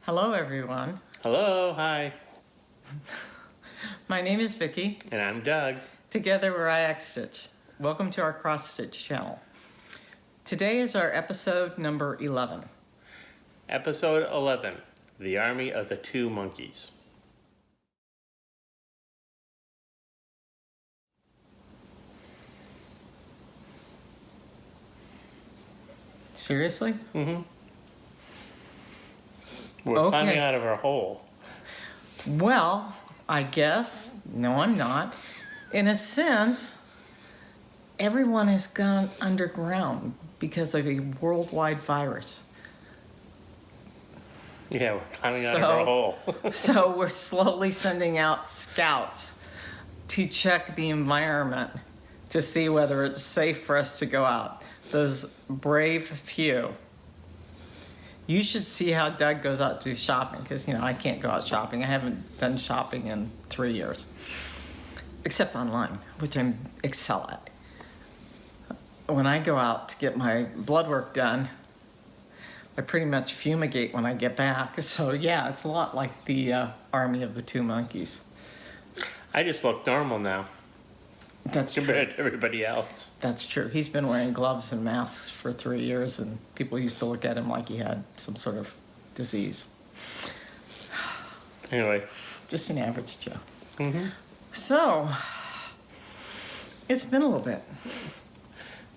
Hello, everyone. Hello, hi. My name is Vicky. And I'm Doug. Together we're IX Stitch. Welcome to our Cross Stitch channel. Today is our episode number 11. Episode 11, The Army of the Two Monkeys. Seriously? Mm-hmm. We're climbing out of our hole. Well, I guess. No, I'm not. In a sense, everyone has gone underground because of a worldwide virus. Yeah, we're climbing out of our hole. So we're slowly sending out scouts to check the environment to see whether it's safe for us to go out. Those brave few. You should see how Doug goes out to shopping because, I can't go out shopping. I haven't done shopping in 3 years, except online, which I excel at. When I go out to get my blood work done, I pretty much fumigate when I get back. So, yeah, it's a lot like the Army of the Two Monkeys. I just look normal now. That's true. Compared to everybody else. That's true. He's been wearing gloves and masks for 3 years, and people used to look at him like he had some sort of disease. Anyway. Just an average Joe. Mm-hmm. So, it's been a little bit.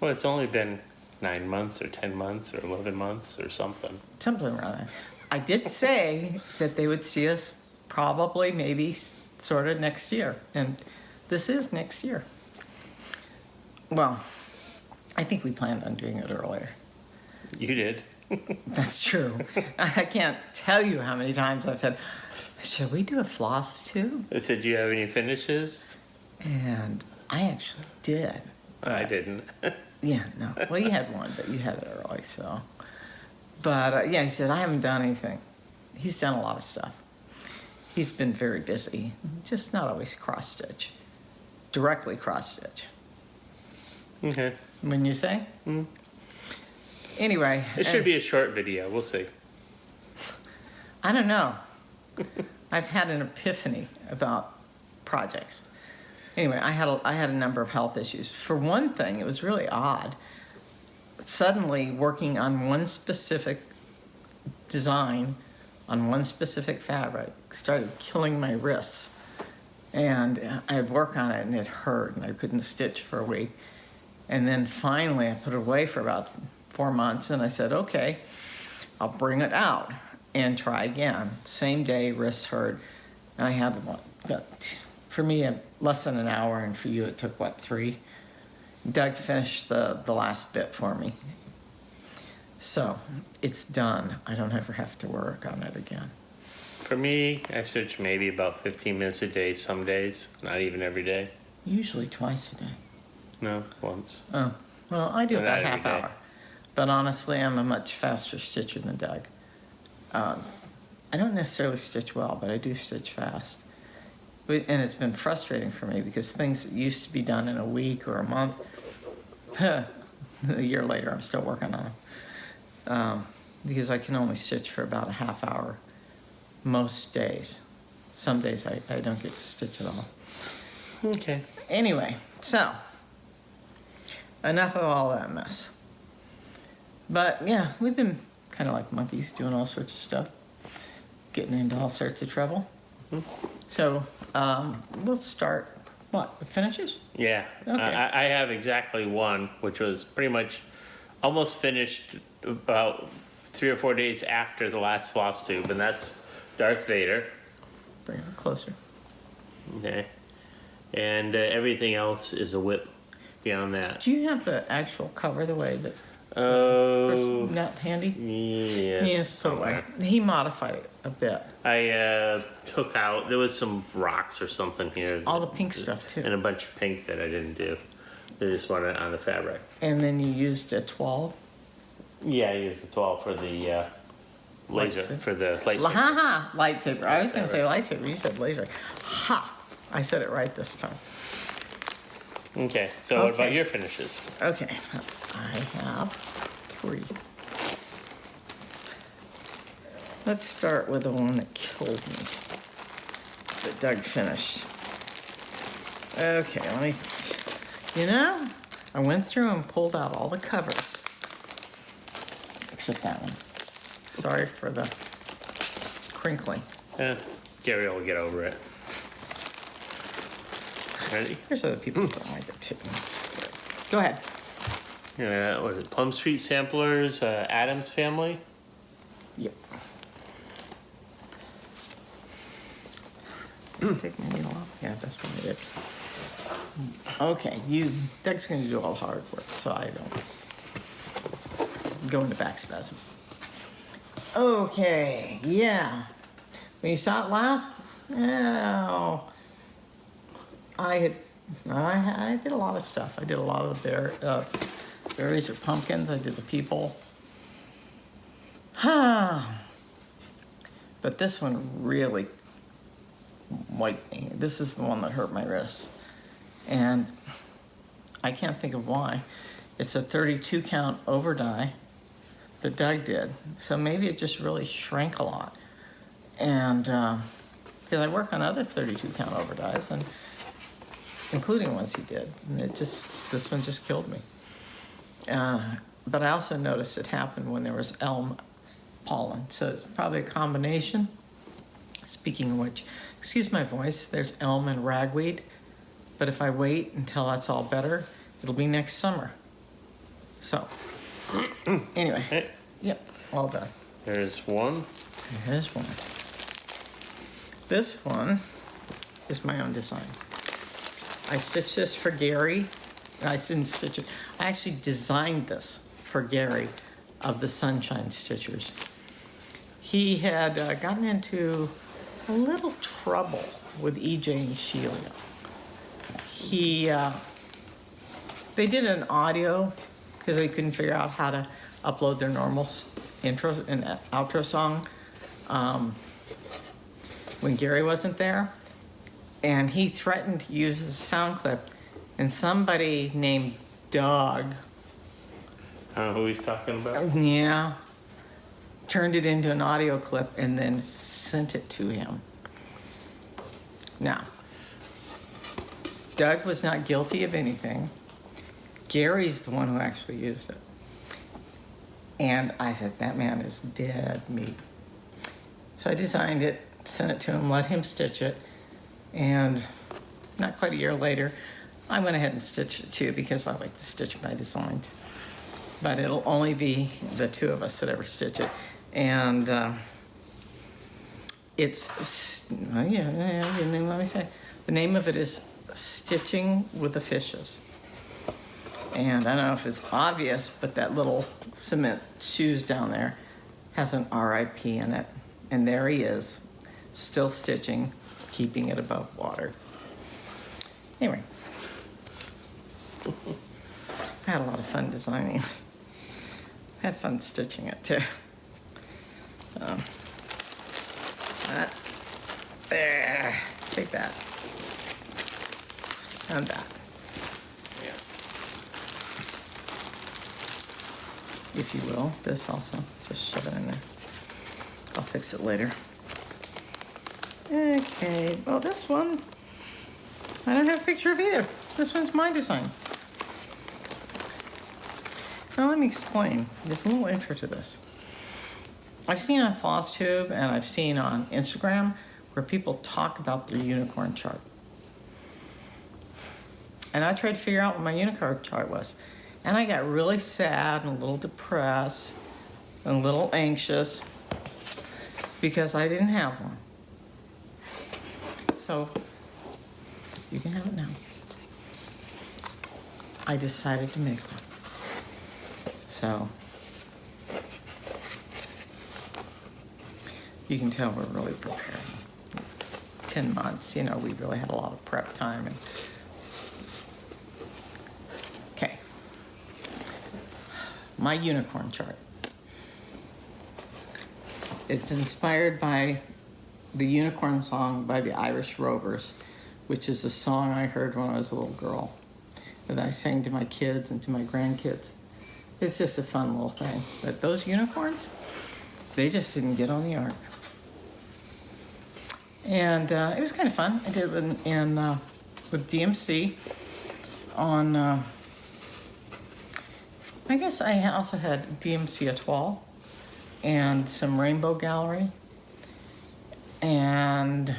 Well, it's only been 9 months or 10 months or 11 months or something. Something around that. I did say that they would see us probably, maybe, sort of next year. And this is next year. Well, I think we planned on doing it earlier. You did. That's true. I can't tell you how many times I've said, should we do a Flosstube? I said, do you have any finishes? And I actually did. But I didn't. Yeah, no. Well, you had one, but you had it early, so. But, yeah, he said, I haven't done anything. He's done a lot of stuff. He's been very busy, just not always cross-stitch. Directly cross-stitch. Okay. Wouldn't you say? Mm. Anyway. It should be a short video. We'll see. I don't know. I've had an epiphany about projects. Anyway, I had a number of health issues. For one thing, it was really odd. Suddenly, working on one specific design, on one specific fabric, started killing my wrists. And I'd work on it and it hurt and I couldn't stitch for a week. And then finally I put it away for about 4 months and I said, okay, I'll bring it out and try again. Same day, wrists hurt. And I had, for me, less than an hour, and for you it took, 3? Doug finished the last bit for me. So it's done. I don't ever have to work on it again. For me, I stitch maybe about 15 minutes a day some days, not even every day. Usually twice a day. No, once. Oh, well, I do about half day. hour. But honestly, I'm a much faster stitcher than Doug. I don't necessarily stitch well, but I do stitch fast. And it's been frustrating for me because things that used to be done in a week or a month, a year later, I'm still working on them. Because I can only stitch for about a half hour most days. Some days I don't get to stitch at all. Okay. Anyway, so enough of all that mess. But yeah, we've been kind of like monkeys doing all sorts of stuff, getting into all sorts of trouble. Mm-hmm. So we'll start, with finishes? Yeah. Okay. I have exactly one, which was pretty much almost finished about 3 or 4 days after the last Flosstube, and that's Darth Vader. Bring it closer. Okay. And everything else is a whip beyond that. Do you have the actual cover the way that Oh. not handy? Yes. Yes, so he modified it a bit. I took out, there was some rocks or something here. All the pink stuff too. And a bunch of pink that I didn't do. I just wanted it on the fabric. And then you used a 12? Yeah, I used the 12 for the laser, for the lightsaber. Ha-ha! Lightsaber. I was going to say lightsaber. You said laser. Ha! I said it right this time. Okay, so what about your finishes? Okay, I have 3. Let's start with the one that killed me, that Doug finished. Okay, I went through and pulled out all the covers, except that one. Sorry for the crinkling. Gary will get over it. Ready? There's other people who don't like it too. Go ahead. What is it? Plum Street Samplers, Adams Family. Yep. Take my needle off. Yeah, that's what I did. Okay, Doug's going to do all the hard work, so I don't go into back spasm. Okay, yeah. When you saw it last, I did a lot of stuff. I did a lot of the berries or pumpkins. I did the people. But this one really wiped me. This is the one that hurt my wrist. And I can't think of why. It's a 32 count over die that Doug did. So maybe it just really shrank a lot. And because I work on other 32 count over dies, and including ones he did. And this one just killed me. But I also noticed it happened when there was elm pollen. So it's probably a combination. Speaking of which, excuse my voice, there's elm and ragweed. But if I wait until that's all better, it'll be next summer. So, anyway, yep, all done. There's one. Here's one. This one is my own design. I stitched this for Gary. I didn't stitch it. I actually designed this for Gary of the Sunshine Stitchers. He had gotten into a little trouble with EJ and Sheila. They did an audio because they couldn't figure out how to upload their normal intro and outro song when Gary wasn't there. And he threatened to use the sound clip, and somebody named Doug, I don't know who he's talking about. yeah, turned it into an audio clip and then sent it to him. Now, Doug was not guilty of anything. Gary's the one who actually used it. And I said, that man is dead meat. So I designed it, sent it to him, let him stitch it. And not quite a year later, I went ahead and stitched it too because I like to stitch my designs. But it'll only be the two of us that ever stitch it. And let me say, the name of it is Stitching with the Fishes. And I don't know if it's obvious, but that little cement shoes down there has an RIP in it. And there he is, still stitching, keeping it above water. Anyway, I had a lot of fun designing. I had fun stitching it too. There, take that. And that. Yeah. If you will, this also, just shove it in there. I'll fix it later. Okay, well this one, I don't have a picture of either. This one's my design. Now let me explain. There's a little intro to this. I've seen on Flosstube and I've seen on Instagram where people talk about their unicorn chart. And I tried to figure out what my unicorn chart was. And I got really sad and a little depressed and a little anxious because I didn't have one. So, you can have it now. I decided to make one. So, you can tell we're really preparing. 10 months, we really had a lot of prep time. Okay. My unicorn chart. It's inspired by the Unicorn Song by the Irish Rovers, which is a song I heard when I was a little girl that I sang to my kids and to my grandkids. It's just a fun little thing. But those unicorns, they just didn't get on the ark. And it was kind of fun. I did it with DMC on, I guess I also had DMC Etoile and some Rainbow Gallery. And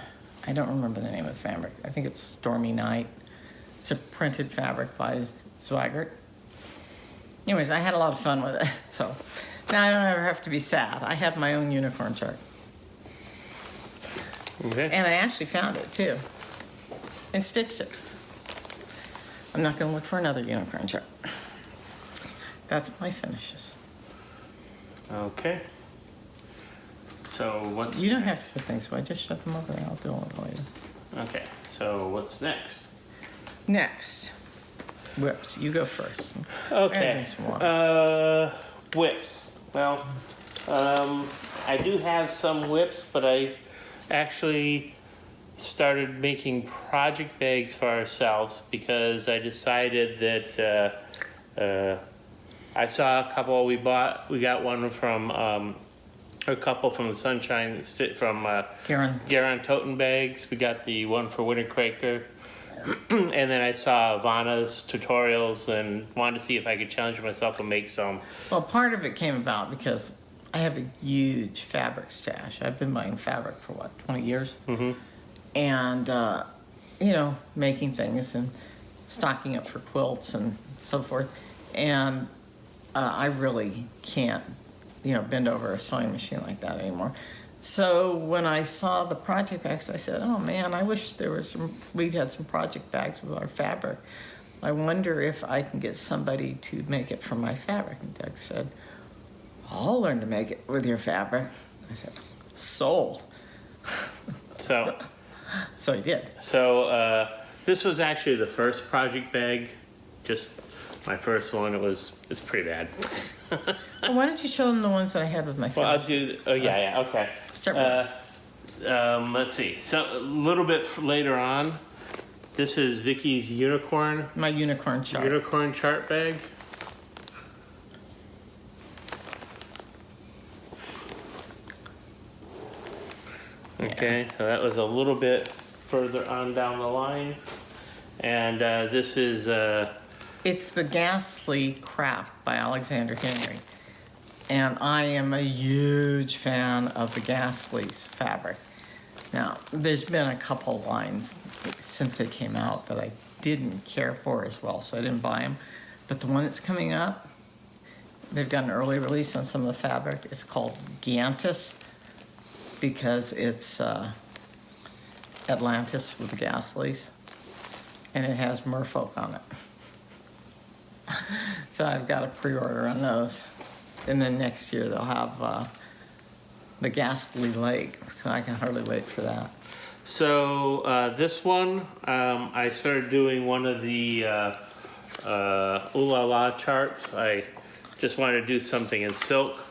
I don't remember the name of the fabric. I think it's Stormy Night. It's a printed fabric by Zweigert. Anyways, I had a lot of fun with it. So now I don't ever have to be sad. I have my own unicorn chart. Okay. And I actually found it too. And stitched it. I'm not going to look for another unicorn chart. That's my finishes. Okay. So what's You don't have to put things away. Just shut them over there. I'll do it later. Okay. So what's next? Next. Whips. You go first. Okay. Drink some water. Whips. Well, I do have some whips, but I actually started making project bags for ourselves because I decided that I saw a couple we bought. We got one from a couple from the Sunshine from Garon Toten Bags. We got the one for Winter Quaker. And then I saw Ivana's tutorials and wanted to see if I could challenge myself and make some. Well, part of it came about because I have a huge fabric stash. I've been buying fabric for, 20 years? Mm-hmm. And, making things and stocking up for quilts and so forth. And I really can't, bend over a sewing machine like that anymore. So when I saw the project bags, I said, oh man, I wish we'd had some project bags with our fabric. I wonder if I can get somebody to make it from my fabric. And Doug said, I'll learn to make it with your fabric. I said, sold. So he did. So this was actually the first project bag, just my first one. It's pretty bad. Well, why don't you show them the ones that I had with my fabric? Well, I'll do. Oh yeah, okay. Start with Let's see. So a little bit later on, this is Vicky's unicorn. my unicorn chart. Unicorn chart bag. Okay, so that was a little bit further on down the line, and this is It's the Ghastly Craft by Alexander Henry. And I am a huge fan of the Ghastly's fabric. Now, there's been a couple lines since they came out that I didn't care for as well, so I didn't buy them. But the one that's coming up, they've got an early release on some of the fabric. It's called Giantis because it's Atlantis with the Ghastlys, and it has merfolk on it. So I've got a pre-order on those. And then next year they'll have the Ghastly Lake, so I can hardly wait for that. So this one, I started doing one of the Ooh La La charts. I just wanted to do something in silk.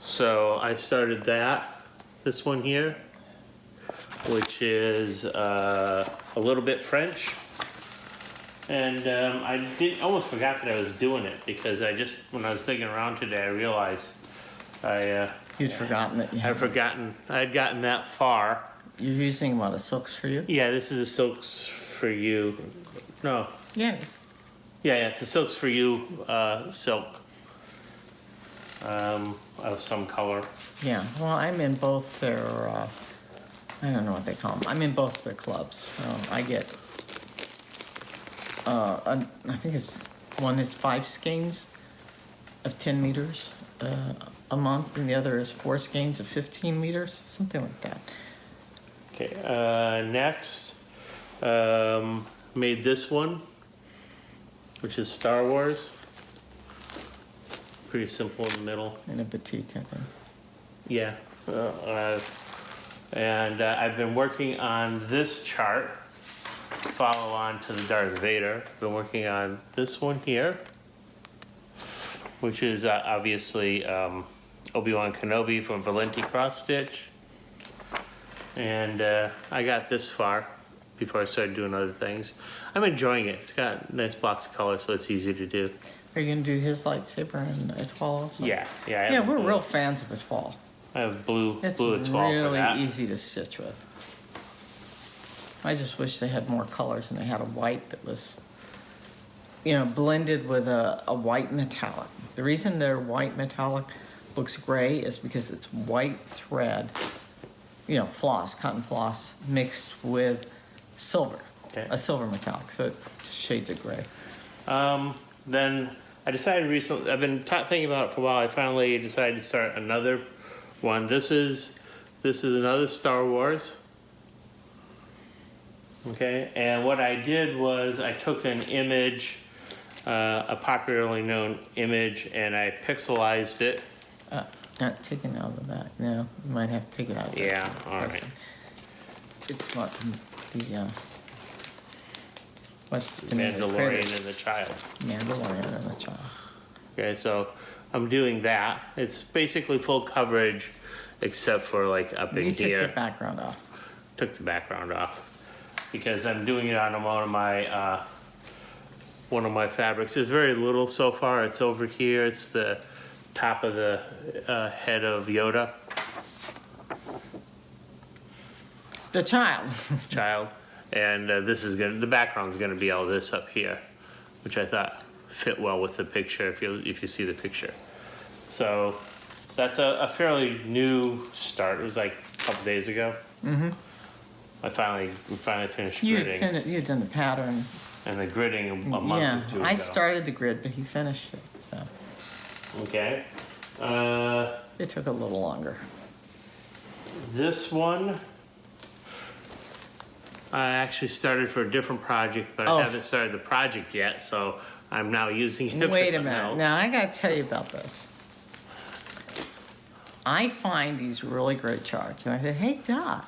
So I started that, this one here, which is a little bit French. And I almost forgot that I was doing it because when I was digging around today, I realized You'd forgotten that you I had gotten that far. You're using what, a Silks for You? Yeah, this is a Silks for You. No. Yes. Yeah, it's a Silks for You silk of some color. Yeah, well, I'm in both their, I don't know what they call them. I'm in both their clubs. So I get, I think one is 5 skeins of 10 meters a month, and the other is 4 skeins of 15 meters, something like that. Okay, next, made this one, which is Star Wars. Pretty simple in the middle. In a boutique, I think. Yeah. And I've been working on this chart, follow on to the Darth Vader. I've been working on this one here, which is obviously Obi-Wan Kenobi from Valenti Cross Stitch. And I got this far before I started doing other things. I'm enjoying it. It's got nice blocks of color, so it's easy to do. Are you gonna do his lightsaber and Etoile also? Yeah, yeah. I Yeah, have we're blue. real fans of Etoile. I have blue It's Etoile for that. really easy to stitch with. I just wish they had more colors and they had a white that was, you know, blended with a white metallic. The reason their white metallic looks gray is because it's white thread, you know, floss, cotton floss, mixed with silver, Okay. a silver metallic, so it just shades of gray. Then I decided recently, I've been thinking about it for a while, I finally decided to start another one. This is another Star Wars. Okay, and what I did was I took an image, a popularly known image, and I pixelized it. Not taken out of the back. No, you might have to take it out of the Yeah, back. all right. It's what the what's the name of the Mandalorian critter? and the Child. Mandalorian and the child. Okay, so I'm doing that. It's basically full coverage, except for like up in You took here. the background off. Took the background off because I'm doing it on one of my fabrics. There's very little so far. It's over here. It's the top of the head of Yoda, The child. child, and the background's gonna be all this up here, which I thought fit well with the picture if you see the picture. So that's a fairly new start. It was like a couple days ago. Mm-hmm. We finally finished gridding. You'd done the pattern. And the gridding a month Yeah, or two ago. I started the grid, but he finished it, so Okay. it took a little longer. This one, I actually started for a different project, but Oh. I haven't started the project yet, so I'm now using it for Wait a something minute. else. Now I gotta tell you about this. I find these really great charts, and I said, "Hey Doc,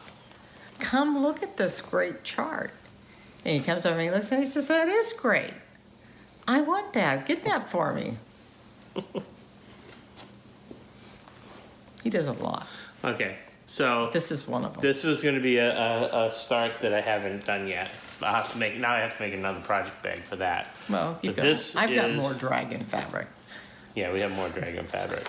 come look at this great chart." And he comes over and he looks and he says, "That is great. I want that. Get that for me." He does a lot. Okay, so This is one of them. this was going to be a start that I haven't done yet. I have to make another project bag for that. Well, But this I've got is- more dragon fabric. Yeah, we have more dragon fabric.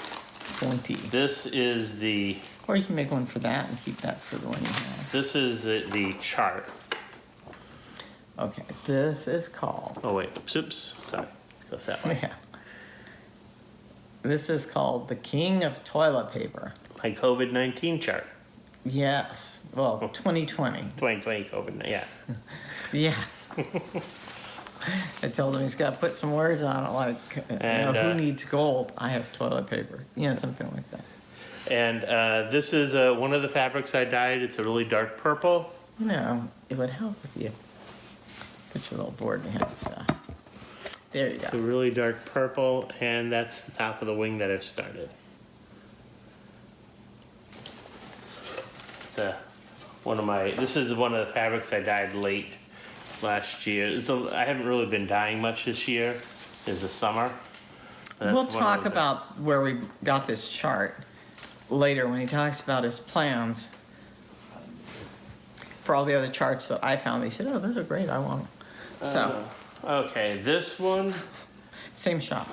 Pointy. This is the Or you can make one for that and keep that for the one you have. the chart. Okay, this is called, Oh wait, oops, sorry, it goes that way. yeah. This is called the King of Toilet Paper. My COVID-19 chart. Yes, well, 2020. 2020 COVID, yeah. Yeah. I told him he's got to put some words on it, like, who needs gold? I have toilet paper. You know, something like that. And this is one of the fabrics I dyed. It's a really dark purple. You know, it would help if you put your little board behind the stuff. There you It's a go. really dark purple, and that's the top of the wing that I've started. It's this is one of the fabrics I dyed late last year. I haven't really been dyeing much this year. It's the summer. That's We'll one of talk those- about where we got this chart later when he talks about his plans for all the other charts that I found. He said, "Oh, those are great. I want them." So, Okay, this one same shop.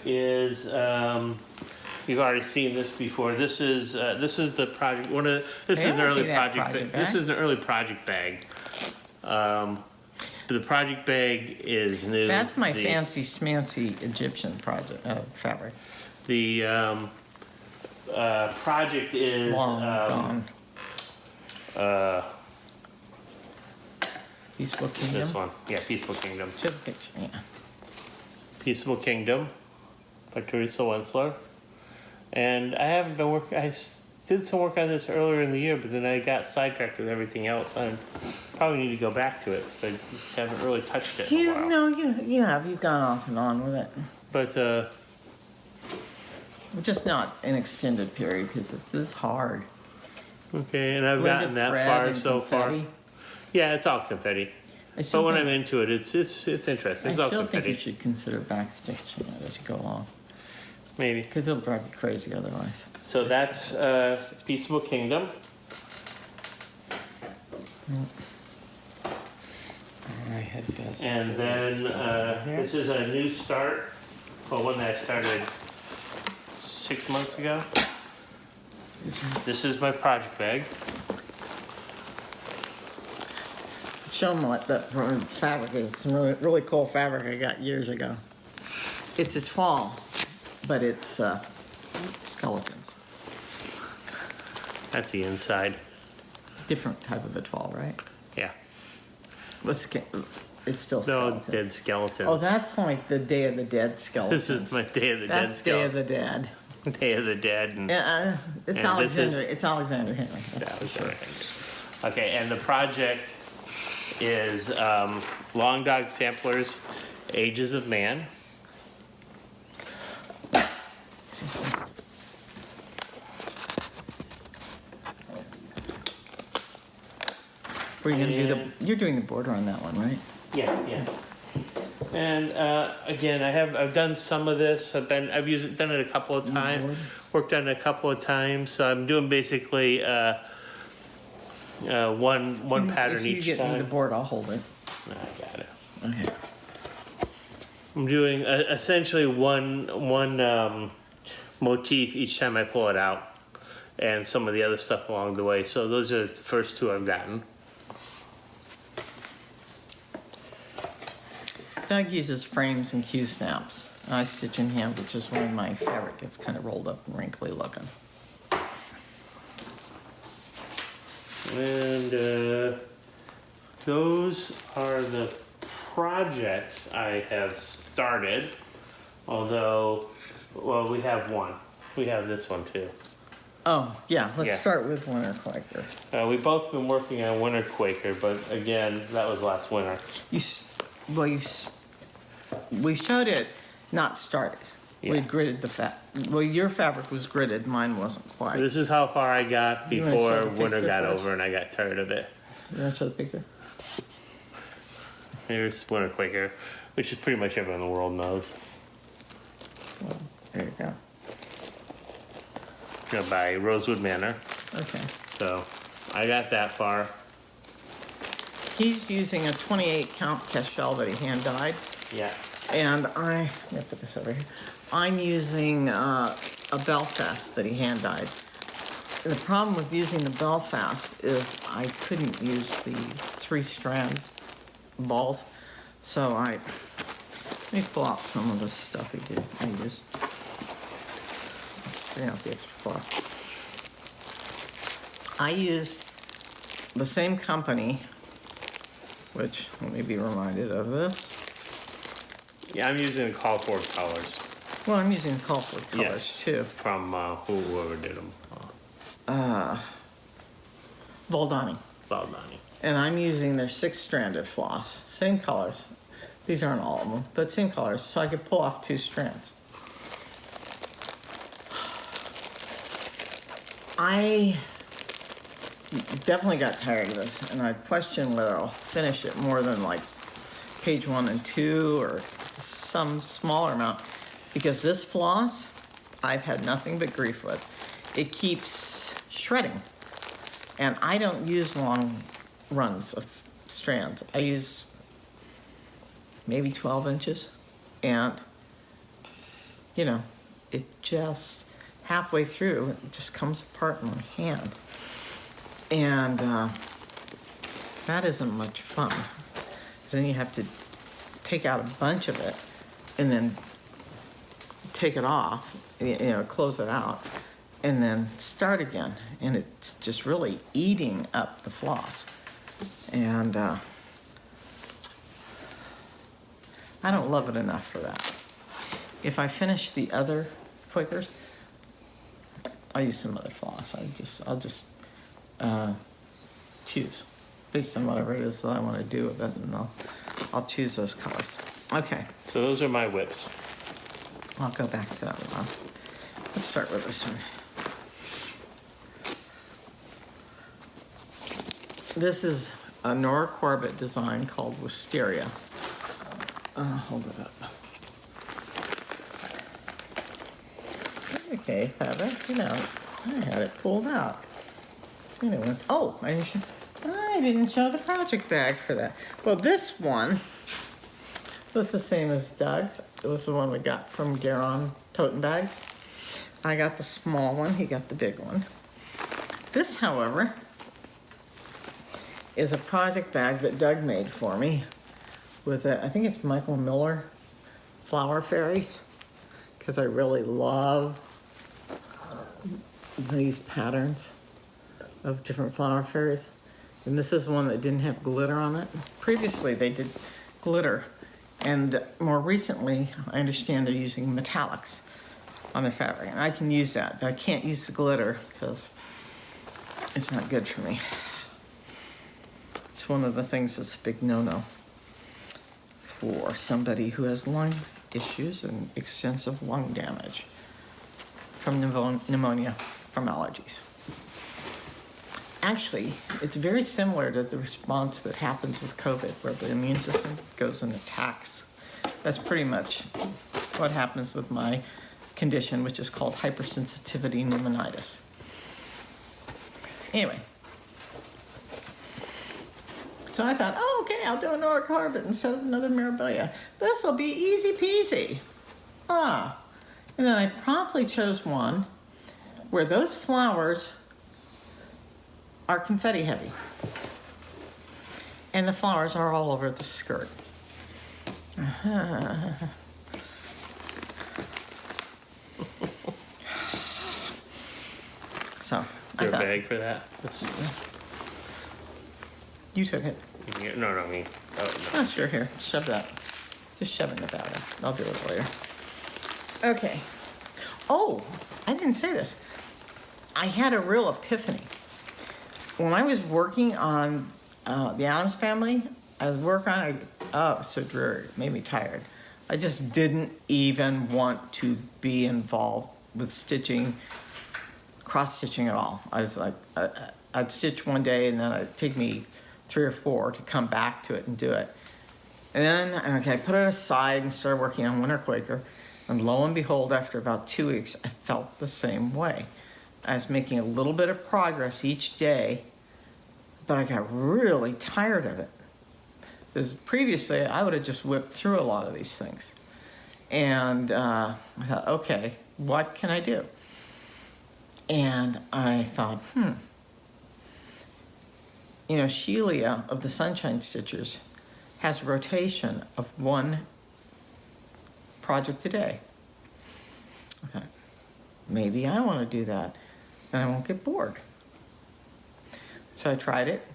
is you've already seen this before. This is the project. This Hey, is I an early see that project. project This bag. is an early project bag. The project bag is new. That's my fancy smancy Egyptian project fabric. The project is Long gone. Peaceful Kingdom. this one. Yeah, Peaceful Kingdom. Show the picture. Yeah. Peaceful Kingdom by Teresa Wensler. And I haven't been working. Did some work on this earlier in the year, but then I got sidetracked with everything else. I probably need to go back to it because I haven't really touched it in a while. No, you have. You've gone off and on with it. But Just not an extended period because this is hard. okay, and I've Blended gotten that thread far and so confetti. far. Yeah, it's all confetti. I still But when think- I'm into it, it's interesting. I It's all still think confetti. you should consider backstitching it as you go along Maybe. because it'll drive you crazy otherwise. So that's Peaceful Kingdom. All right. head does. And then this is a new start, well, one that I started 6 months ago. This is my project bag. Show them what the fabric is. It's some really cool fabric I got years ago. It's a toile, but it's skeletons. That's the inside. Different type of a toile, right? Yeah. It's still No, skeletons. dead skeletons. Oh, that's like the Day of the Dead skeletons. This is my Day of the Dead That's Day of the Dead. Day of the Dead. And It's and Alexander. this is- It's Alexander Henry. That's that for was sure. right. Okay, and the project is Long Dog Samplers, Ages of Man. Excuse me. Were you gonna do And- you're doing the border on that one, right? Yeah. And again, I've done some of this. Done it a couple of times. Worked on it a couple of times. So I'm doing basically one pattern If you each get me the time. board, I'll hold it. I got it. Okay. I'm doing essentially one motif each time I pull it out, and some of the other stuff along the way. So those are the first two I've gotten. Doug uses frames and Q snaps. I stitch in hand, which is when my fabric gets kind of rolled up and wrinkly looking. And those are the projects I have started. Although, well, we have one. We have this one too. Oh, yeah, let's Yeah. start with Winter Quaker. We've both been working on Winter Quaker, but again, that was last winter. We showed it, not started. We Yeah. gridded your fabric was gridded, mine wasn't quite. This is how far I got You wanna show before the winter picture got first? over and I got tired of it. You want to show the picture? Here's Winter Quaker, which is pretty much everyone in the world knows. Well, there you go. By Rosewood Manor. Okay. So I got that far. He's using a 28 count Kestrel that he hand dyed. Yeah. And let me put this over here. I'm using a Belfast that he hand dyed. And the problem with using the Belfast is I couldn't use the 3-strand balls. So let me pull out some of the stuff he did. I used. Bring out the extra floss. I used the same company, which let me be reminded of this. Yeah, I'm using the call for colors. Well, I'm using Colford colors Yes. too. From whoever did them. Voldani. Valdani. And I'm using their 6-stranded floss. Same colors. These aren't all of them, but same colors, so I could pull off 2 strands. I definitely got tired of this, and I question whether I'll finish it more than like page 1 and 2 or some smaller amount, because this floss I've had nothing but grief with. It keeps shredding, and I don't use long runs of strands. I use maybe 12 inches, and you know, it just halfway through, it just comes apart in my hand. And that isn't much fun. Then you have to take out a bunch of it and then take it off, close it out, and then start again. And it's just really eating up the floss. And I don't love it enough for that. If I finish the other Quakers, I'll use some other floss. I'll just choose based on whatever it is that I want to do with it, and I'll choose those colors. Okay, So those are my whips. I'll go back to that one. Let's start with this one. This is a Nora Corbett design called Wisteria. Hold it up. Okay, fabric, I had it pulled out. And it went, I should I didn't show the project bag for that. Well, this one was the same as Doug's. It was the one we got from Garon Toten Bags. I got the small one, he got the big one. This, however, is a project bag that Doug made for me with I think it's Michael Miller flower fairies, because I really love these patterns of different flower fairies. And this is one that didn't have glitter on it. Previously they did glitter, and more recently I understand they're using metallics on their fabric. And I can use that, but I can't use the glitter because it's not good for me. It's one of the things that's a big no-no for somebody who has lung issues and extensive lung damage from pneumonia from allergies. Actually, it's very similar to the response that happens with COVID, where the immune system goes and attacks. That's pretty much what happens with my condition, which is called hypersensitivity pneumonitis. Anyway, so I thought, oh, okay, I'll do a Nora Carpet instead of another Mirabilia. This'll be easy peasy. And then I promptly chose one where those flowers are confetti heavy. And the flowers are all over the skirt. So, Is I there a thought, bag for that? you took it. No, me. Oh, no. Oh, sure, here, shove that. Just shove it in the bag. I'll do it later. Okay. Oh, I didn't say this. I had a real epiphany. When I was working on the Addams Family, I was working on it. Oh, it was so dreary. It made me tired. I just didn't even want to be involved with stitching, cross-stitching at all. I was like, I'd stitch one day and then it'd take me 3 or 4 to come back to it and do it. And then, okay, I put it aside and started working on Winter Quaker. And lo and behold, after about 2 weeks, I felt the same way. I was making a little bit of progress each day, but I got really tired of it. Because previously, I would have just whipped through a lot of these things. And I thought, okay, what can I do? And I thought, you know, Shelia of the Sunshine Stitchers has a rotation of 1 project a day. Okay, maybe I want to do that, and I won't get bored. So I tried it.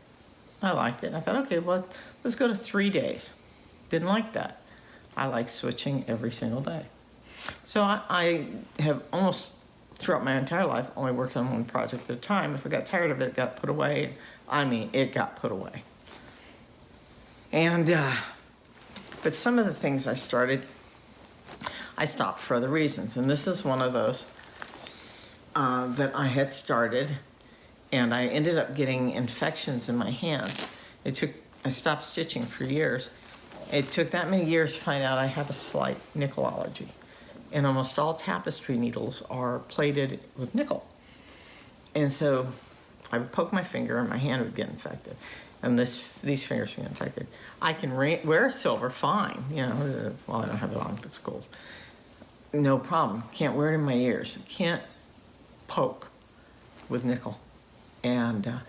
I liked it. And I thought, okay, well, let's go to 3 days. Didn't like that. I like switching every single day. So I have almost throughout my entire life only worked on 1 project at a time. If I got tired of it, it got put away. I mean, it got put away. And, but some of the things I stopped for other reasons. And this is one of those that I had started, and I ended up getting infections in my hands. I stopped stitching for years. It took that many years to find out I have a slight nickel allergy. And almost all tapestry needles are plated with nickel. And so I would poke my finger and my hand would get infected. And these fingers would get infected. I can wear silver fine, you know, well, I don't have it on if it's gold. No problem. Can't wear it in my ears. Can't poke with nickel. And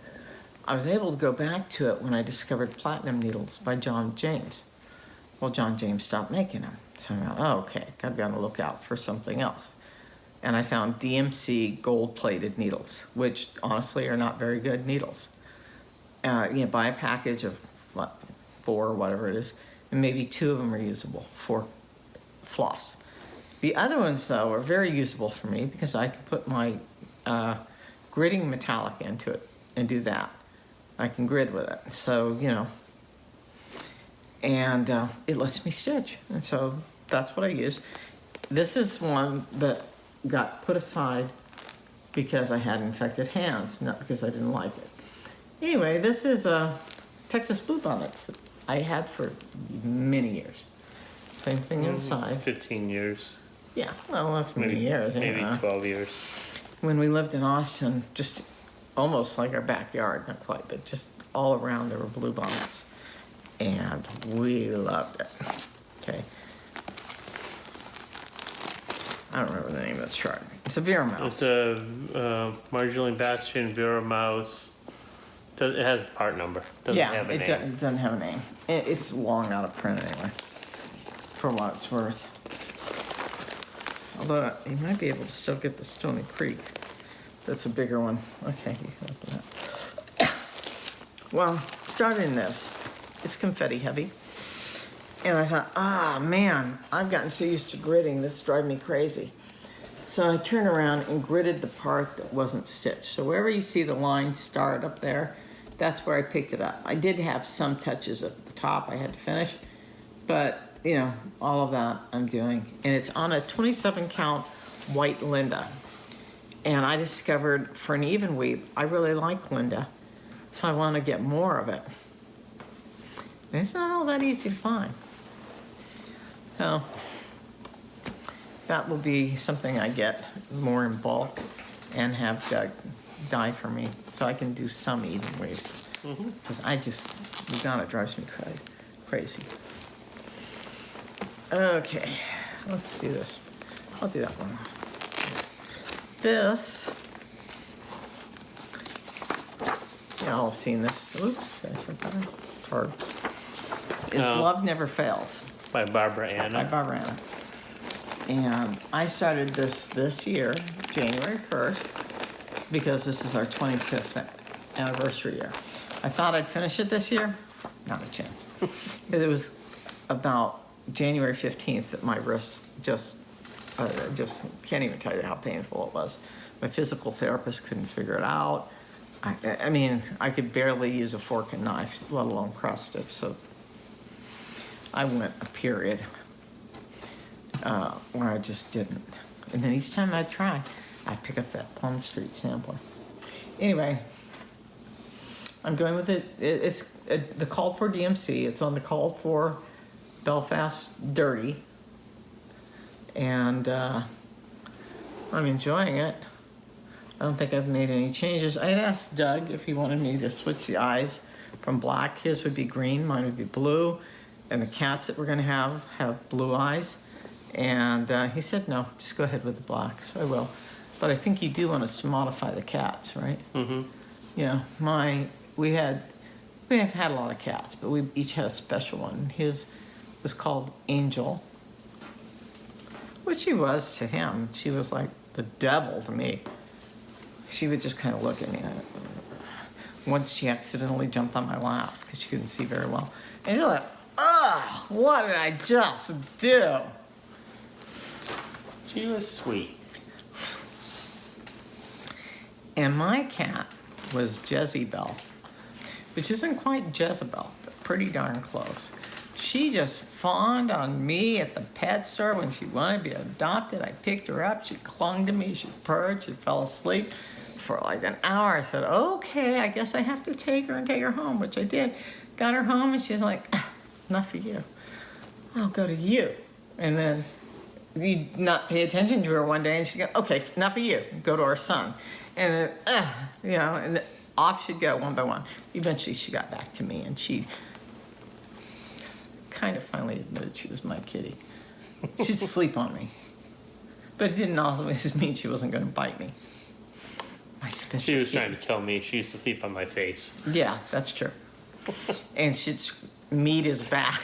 I was able to go back to it when I discovered platinum needles by John James. Well, John James stopped making them. So I thought, oh, okay, gotta be on the lookout for something else. And I found DMC gold-plated needles, which honestly are not very good needles. You buy a package of 4 or whatever it is, and maybe 2 of them are usable for floss. The other ones, though, are very usable for me because I can put my gridding metallic into it and do that. I can grid with it, so, you know, and it lets me stitch. And so that's what I use. This is one that got put aside because I had infected hands, not because I didn't like it. Anyway, this is Texas Bluebonnets that I had for many years. Same thing inside. 15 years. Yeah, well, that's many years. Maybe you know. 12 years. When we lived in Austin, just almost like our backyard, not quite, but just all around there were bluebonnets. And we loved it. Okay. I don't remember the name of the chart. It's a Vera mouse. It's a Marjorie Bastion Vera mouse. It has a part number. Doesn't have a name. It doesn't have a name. It's long out of print anyway, for what it's worth. Although you might be able to still get the Stony Creek. That's a bigger one. Okay, you can open that. Well, starting this, it's confetti heavy. And I thought, man, I've gotten so used to gridding, this is driving me crazy. So I turned around and gridded the part that wasn't stitched. So wherever you see the line start up there, that's where I picked it up. I did have some touches at the top I had to finish, but you know, all of that I'm doing. And it's on a 27 count white Linda. And I discovered for an even weave, I really like Linda. So I want to get more of it. And it's not all that easy to find. So that will be something I get more in bulk and have Doug dye for me so I can do some even weaves. Because it drives me crazy. Okay, let's do this. I'll do that one. This, y'all have seen this. Oops, did I put that in? Hard. Is Love Never Fails. By Barbara Anna. By Barbara Anna. And I started this year, January 1st, because this is our 25th anniversary year. I thought I'd finish it this year. Not a chance. It was about January 15th that my wrists just can't even tell you how painful it was. My physical therapist couldn't figure it out. I mean, I could barely use a fork and knife, let alone cross stitch. So I went a period where I just didn't. And then each time I'd try, I'd pick up that Plum Street sampler. Anyway, I'm going with it. It's the called for DMC. It's on the called for Belfast Dirty. And I'm enjoying it. I don't think I've made any changes. I had asked Doug if he wanted me to switch the eyes from black. His would be green, mine would be blue. And the cats that we're gonna have blue eyes. And he said, no, just go ahead with the black, so I will. But I think you do want us to modify the cats, right? Mm-hmm. Yeah, we have had a lot of cats, but we each had a special one. His was called Angel, which she was to him. She was like the devil to me. She would just kind of look at me. Once she accidentally jumped on my lap because she couldn't see very well. And you're like, ugh, what did I just do? She was sweet. And my cat was Jezebel, which isn't quite Jezebel, but pretty darn close. She just fawned on me at the pet store when she wanted to be adopted. I picked her up, she clung to me, she purred, she fell asleep for like an hour. I said, okay, I guess I have to take her and take her home, which I did. Got her home and she's like, enough for you. I'll go to you. And then you not pay attention to her one day and she got, okay, enough of you, go to our son. And then, and then off she'd go one by one. Eventually she got back to me and she kind of finally admitted she was my kitty. She'd sleep on me. But it didn't always mean she wasn't going to bite me. My special She was kitty. trying to kill me. She used to sleep on my face. Yeah, that's true. And she'd meet his back.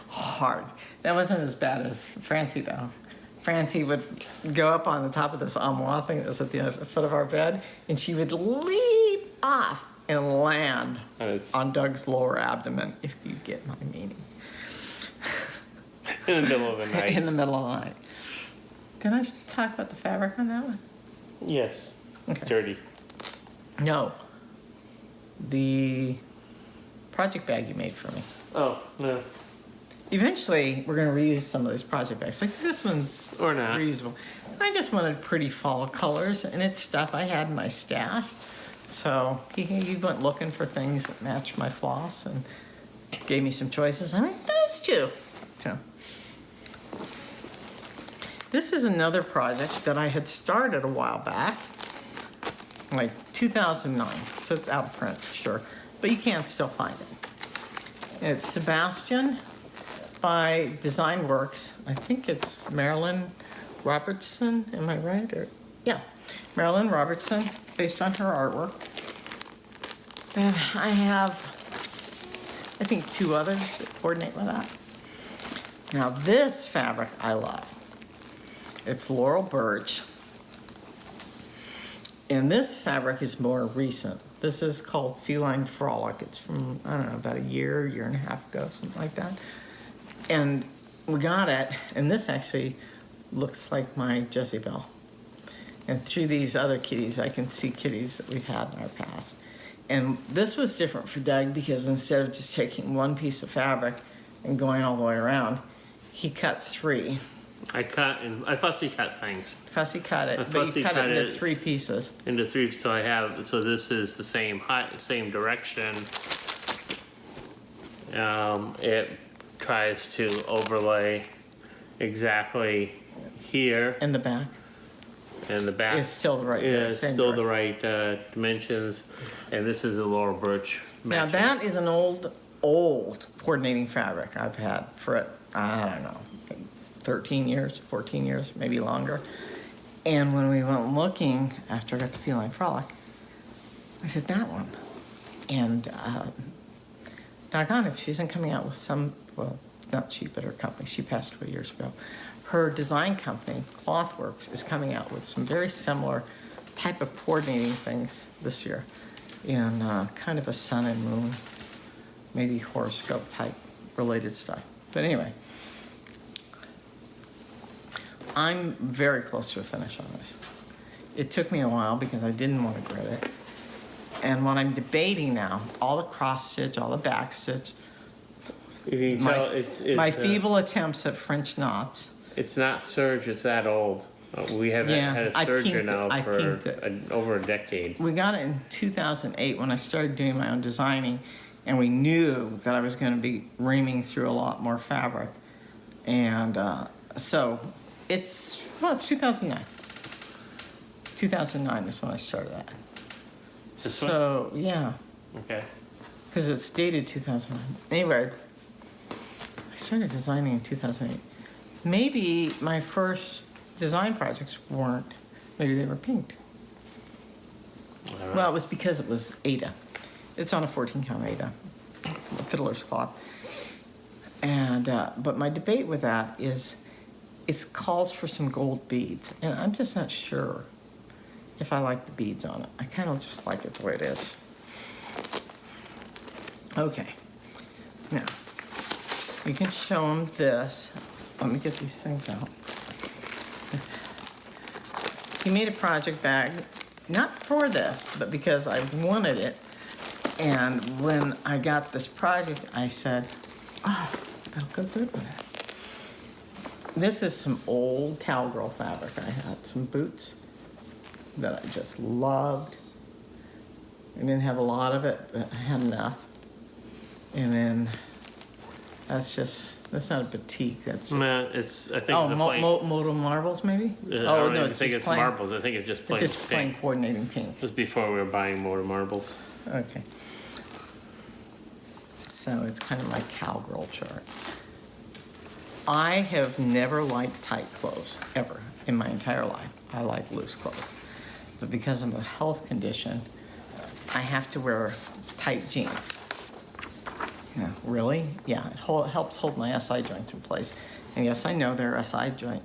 Hard. That wasn't as bad as Francie, though. Francie would go up on the top of this armoire thing that was at the foot of our bed, and she would leap off and land on Doug's lower abdomen, if you get my meaning. In the middle of the night. In the middle of the night. Can I talk about the fabric on that one? Yes. Okay. Dirty. No. The project bag you made for me. Oh, no. Eventually, we're going to reuse some of these project bags. Like this one's Or not. reusable. I just wanted pretty fall colors, and it's stuff I had in my stash. So he went looking for things that matched my floss and gave me some choices. I went, those two. So this is another project that I had started a while back, like 2009, so it's out of print, sure, but you can still find it. And it's Sebastian by Design Works. I think it's Marilyn Robertson, am I right? Yeah, Marilyn Robertson, based on her artwork. And I have, I think, 2 others that coordinate with that. Now this fabric I love. It's Laurel Bridge. And this fabric is more recent. This is called Feline Frolic. It's from, I don't know, about a year and a half ago, something like that. And we got it, and this actually looks like my Jezebel. And through these other kitties, I can see kitties that we've had in our past. And this was different for Doug because instead of just taking one piece of fabric and going all the way around, he cut 3. I fussy cut things. Fussy cut it, but you cut it into 3 pieces. Into 3, so this is the same height, same direction. It tries to overlay exactly here. In the back. And the back is still the right. Yeah, it's still the right dimensions. And this is a Laurel Bridge. Now that is an old coordinating fabric I've had for, I don't know, 13 years, 14 years, maybe longer. And when we went looking after I got the Feline Frolic, I said, that one. And doggone if she isn't coming out with some, well, not she, but her company. She passed away years ago. Her design company, Clothworks, is coming out with some very similar type of coordinating things this year in kind of a sun and moon, maybe horoscope type related stuff. But anyway, I'm very close to a finish on this. It took me a while because I didn't want to grit it. And what I'm debating now, all the cross stitch, all the back stitch, You can tell it's my feeble attempts at French knots. It's not serge, it's that old. We haven't had a serger now for over a decade. We got it in 2008 when I started doing my own designing, and we knew that I was going to be reaming through a lot more fabric. And so it's 2009. 2009 is when I started that. This so, one? Yeah. Okay. Because it's dated 2009. Anyway, I started designing in 2008. Maybe my first design projects weren't, maybe they were pinked. Right. Well, it was because it was Ada. It's on a 14 count Ada, a fiddler's cloth. And, but my debate with that is, it calls for some gold beads. And I'm just not sure if I like the beads on it. I kind of just like it the way it is. Okay, now, we can show them this. Let me get these things out. He made a project bag, not for this, but because I wanted it. And when I got this project, I said, oh, that'll go good with it. This is some old cowgirl fabric I had, some boots that I just loved. I didn't have a lot of it, but I had enough. And then that's not a batik. That's just, No, it's. I think oh, it's a plain. modal marbles maybe. I Oh don't no, even it's think just it's plain. marbles. I think it's just plain. It's just plain pink. coordinating pink. Just before we were buying more marbles. Okay. So it's kind of my cowgirl chart. I have never liked tight clothes ever in my entire life. I like loose clothes, but because of a health condition, I have to wear tight jeans. Yeah, really? Yeah, it helps hold my SI joints in place. And yes, I know they're SI joint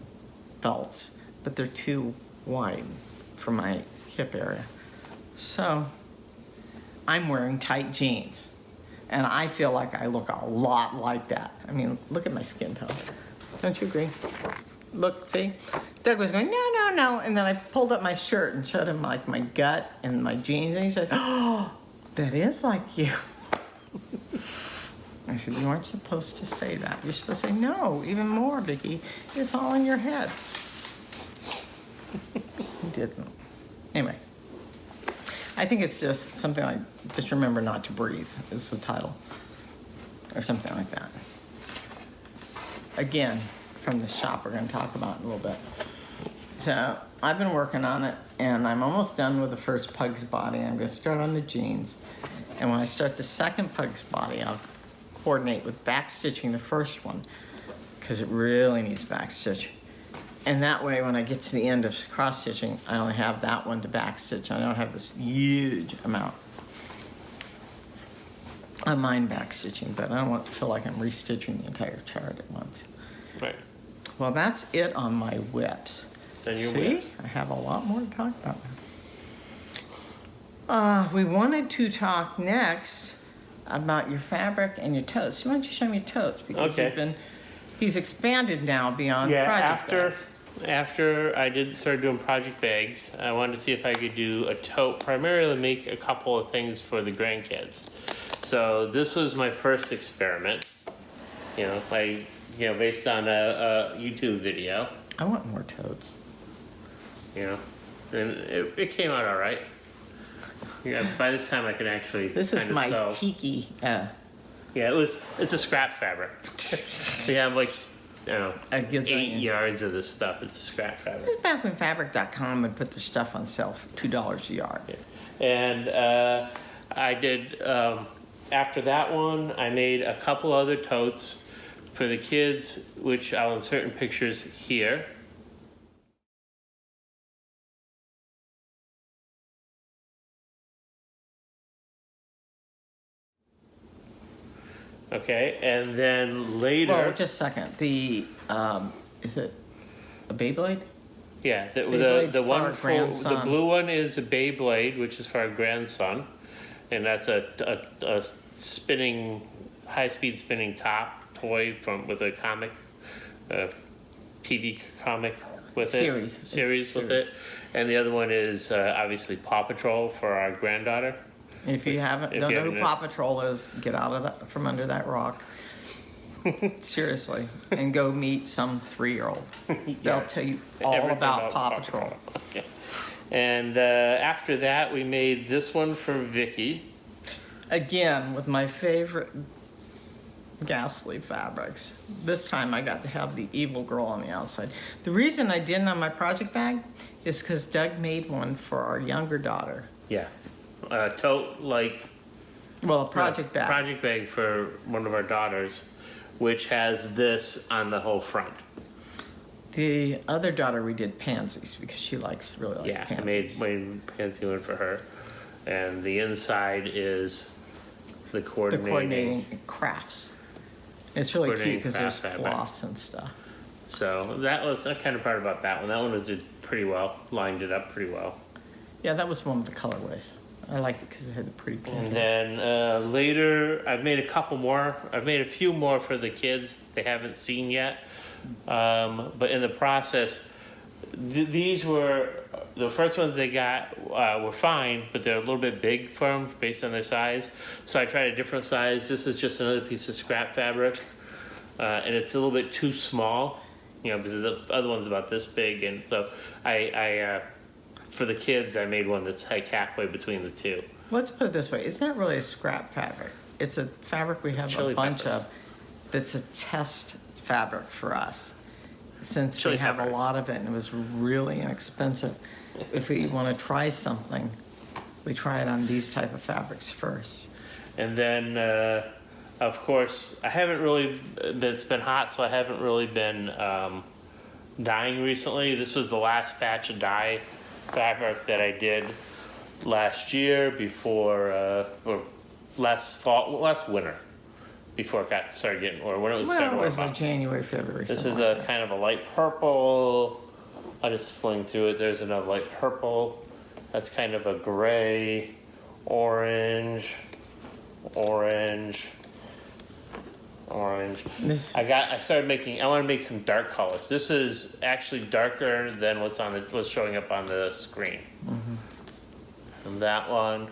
belts, but they're too wide for my hip area. So I'm wearing tight jeans, and I feel like I look a lot like that. I mean, look at my skin tone. Don't you agree? Look, see? Doug was going, no, no, no. And then I pulled up my shirt and showed him like my gut and my jeans, and he said, oh, that is like you. I said, you aren't supposed to say that. You're supposed to say, no, even more, Vicki. It's all in your head. He didn't. Anyway, I think it's just something like, just remember not to breathe is the title. Or something like that. Again, from the shop we're going to talk about in a little bit. So I've been working on it, and I'm almost done with the first pug's body. I'm going to start on the jeans. And when I start the second pug's body, I'll coordinate with back stitching the first one, because it really needs back stitch. And that way, when I get to the end of cross stitching, I only have that one to back stitch. I don't have this huge amount. I mind back stitching, but I don't want to feel like I'm restitching the entire chart at once. Right. Well, that's it on my whips. Then your See, whip. I have a lot more to talk about. We wanted to talk next about your fabric and your totes. Why don't you show me your totes? Because Okay. he's expanded now beyond project bags. After I started doing project bags, I wanted to see if I could do a tote, primarily make a couple of things for the grandkids. So this was my first experiment, based on a YouTube video, I want more totes. and it came out all right. Yeah, by this time I could actually. This is my sew. tiki. It's a scrap fabric. We have A 8 gazillion. yards of this stuff. It's a scrap fabric. This is back when Fabric.com would put their stuff on sale for $2 a yard. And I did, after that one, I made a couple other totes for the kids, which I'll insert in pictures here. Okay, and then later. Well, just a second. The is it a Beyblade? Yeah, Beyblade's the for one our for grandson. the blue one is a Beyblade, which is for our grandson, and that's a spinning, high-speed spinning top toy with a comic, TV comic with it. Series with it, and the other one is obviously Paw Patrol for our granddaughter. If you don't know who Paw Patrol is, get out of from under that rock. Seriously, and go meet some 3-year-old. They'll tell you all Everything about Paw Patrol. Okay. And after that, we made this one for Vicky. Again, with my favorite Ghastly fabrics. This time I got to have the evil girl on the outside. The reason I didn't on my project bag is because Doug made one for our younger daughter. Yeah, tote Well, a project bag. Project bag for one of our daughters, which has this on the whole front. The other daughter we did pansies because she really likes Yeah, pansies. I made pansy one for her, and the inside is the coordinating crafts. It's really cute because there's craft floss and stuff. So that was the kind of part about that one. That one did pretty well, lined it up pretty well. Yeah, that was one of the colorways. I liked it because it had the pretty pink. And then later, I've made a couple more. I've made a few more for the kids they haven't seen yet. But in the process, these were, the first ones they got were fine, but they're a little bit big for them based on their size. So I tried a different size. This is just another piece of scrap fabric. And it's a little bit too small, because the other one's about this big. And so I for the kids, I made one that's like halfway between the two. Let's put it this way. It's not really a scrap fabric. It's a fabric we have a bunch of that's a test fabric for us. Since we have a lot of it and it was really inexpensive, if we want to try something, we try it on these type of fabrics first. And then, of course, I haven't really, it's been hot, so I haven't really been dyeing recently. This was the last batch of dye fabric that I did last year before, or last winter, before it started getting, or when it was starting to Well, it was warm like up. January, February. This something is like a that. kind of a light purple. I just fling through it. There's another light purple. That's kind of a gray, orange. This, I started making. I want to make some dark colors. This is actually darker than what's showing up on the screen. Mm-hmm. And that one.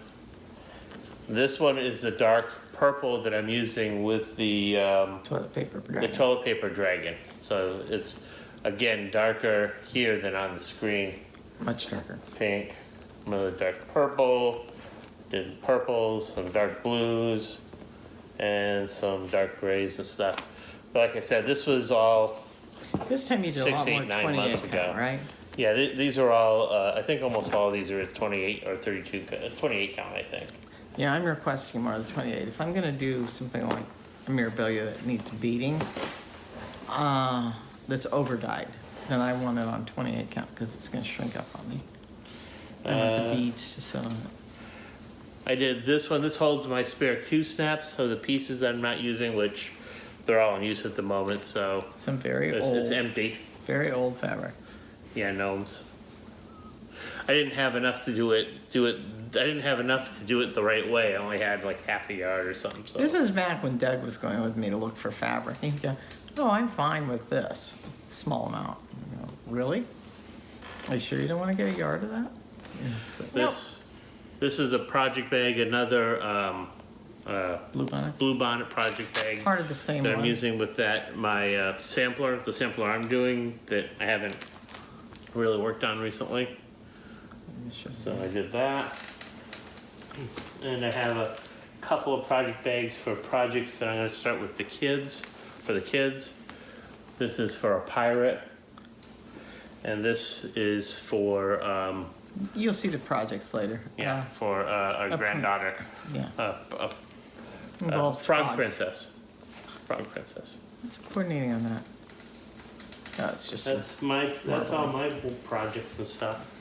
This one is the dark purple that I'm using with the toilet paper. the toilet paper dragon. So it's again darker here than on the screen. Much darker. Pink, another dark purple. Did purples, some dark blues, and some dark grays and stuff. But like I said, this was all This time you did 6, a lot 8, more 9 28 months count, ago. right? Yeah, these are all, I think almost all of these are at 28 or 32, 28 count, I think. Yeah, I'm requesting more than 28. If I'm gonna do something like a mirabilia that needs beating, that's over-dyed, then I want it on 28 count because it's gonna shrink up on me. I want the beads to sit on it. I did this one. This holds my spare Q-snaps, so the pieces that I'm not using, which they're all in use at the moment, so Some very it's old, empty. very old fabric. Yeah, gnomes. I didn't have enough to do it. I didn't have enough to do it the right way. I only had like half a yard or something. So This is back when Doug was going with me to look for fabric. He'd go, "Oh, I'm fine with this small amount." I go, "Really? Are you sure you don't want to get a yard of that?" Yeah. This is a project bag, another Blue bonnet project bag Part of the same that one. I'm using with that my sampler, the sampler I'm doing that I haven't really worked on recently. So I did that, and I have a couple of project bags for projects that I'm going to start with the kids. For the kids, this is for a pirate, and this is for You'll see the projects later. for our granddaughter. Yeah. Involves Frog frogs. Princess. Frog Princess. What's coordinating on that? No, it's just. That's all my projects and stuff.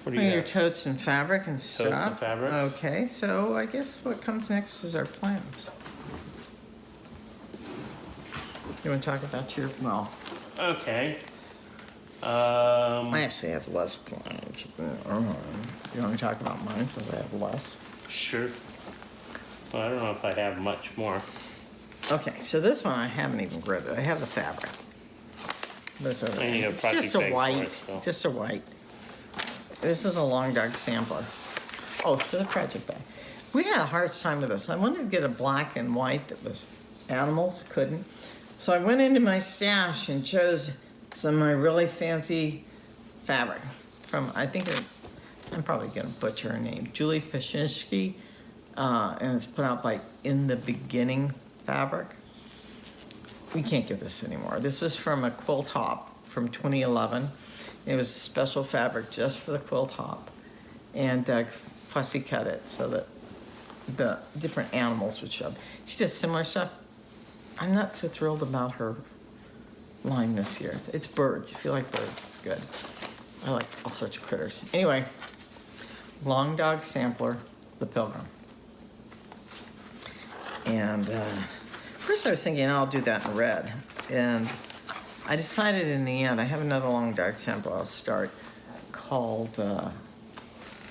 What do you Your got? totes and fabric and stuff. Totes and fabrics. Okay, so I guess what comes next is our plans. You want to talk about your, well, Okay. I actually have less plans. You want me to talk about mine since I have less? Sure. Well, I don't know if I have much more. Okay, so this one I haven't even gridded. I have the fabric. This over I need there. a It's project just a bag for white, it, so. just a white. This is a long dog sampler. Oh, for the project bag. We had a hard time with this. I wanted to get a black and white that was animals, couldn't. So I went into my stash and chose some of my really fancy fabric from, I think, I'm probably gonna butcher her name, Julie Pashinsky, and it's put out by In the Beginning Fabric. We can't get this anymore. This was from a quilt top from 2011. It was special fabric just for the quilt top, and fussy cut it so that the different animals would show up. She does similar stuff. I'm not so thrilled about her line this year. It's birds. If you like birds, it's good. I like all sorts of critters. Anyway, long dog sampler, the Pilgrim. And first I was thinking I'll do that in red. And I decided in the end, I have another long dog sampler I'll start called